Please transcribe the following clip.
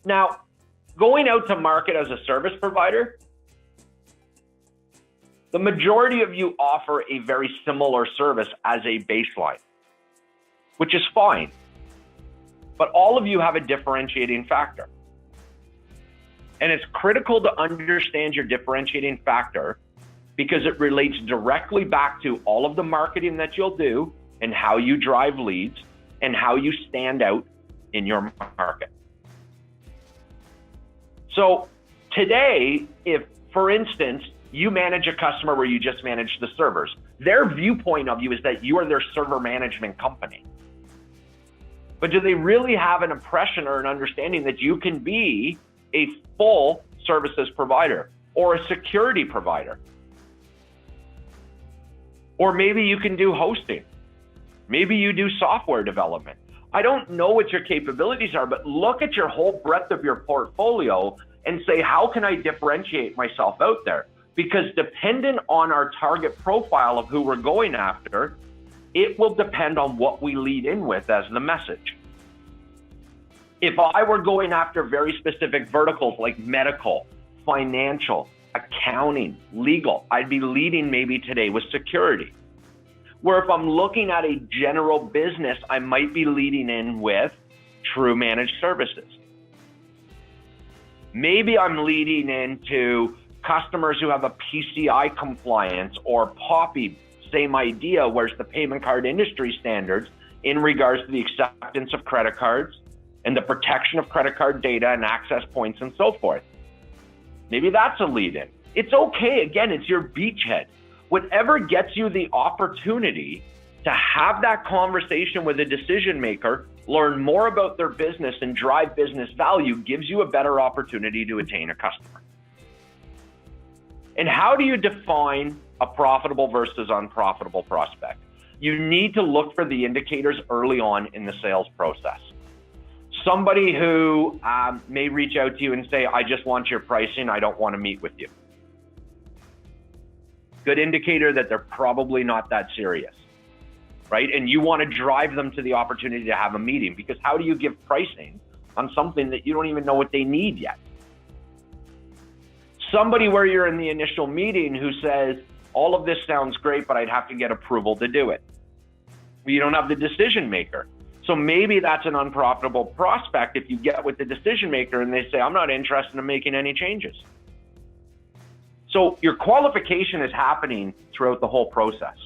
Now, going out to market as a service provider, the majority of you offer a very similar service as a baseline, which is fine. But all of you have a differentiating factor. And it's critical to understand your differentiating factor because it relates directly back to all of the marketing that you'll do and how you drive leads and how you stand out in your market. So today, if, for instance, you manage a customer where you just manage the servers, their viewpoint of you is that you are their server management company. But do they really have an impression or an understanding that you can be a full services provider or a security provider? Or maybe you can do hosting. Maybe you do software development. I don't know what your capabilities are, but look at your whole breadth of your portfolio and say, how can I differentiate myself out there? Because dependent on our target profile of who we're going after, it will depend on what we lead in with as the message. If I were going after very specific verticals like medical, financial, accounting, legal, I'd be leading maybe today with security. Where if I'm looking at a general business, I might be leading in with true managed services. Maybe I'm leading into customers who have a PCI compliance or POPI, same idea, where's the payment card industry standards in regards to the acceptance of credit cards and the protection of credit card data and access points and so forth. Maybe that's a lead in. It's okay, again, it's your beachhead. Whatever gets you the opportunity to have that conversation with a decision maker, learn more about their business and drive business value gives you a better opportunity to attain a customer. And how do you define a profitable versus unprofitable prospect? You need to look for the indicators early on in the sales process. Somebody who may reach out to you and say, I just want your pricing, I don't want to meet with you. Good indicator that they're probably not that serious, right? And you want to drive them to the opportunity to have a meeting, because how do you give pricing on something that you don't even know what they need yet? Somebody where you're in the initial meeting who says, all of this sounds great, but I'd have to get approval to do it. You don't have the decision maker. So maybe that's an unprofitable prospect if you get with the decision maker and they say, I'm not interested in making any changes. So your qualification is happening throughout the whole process.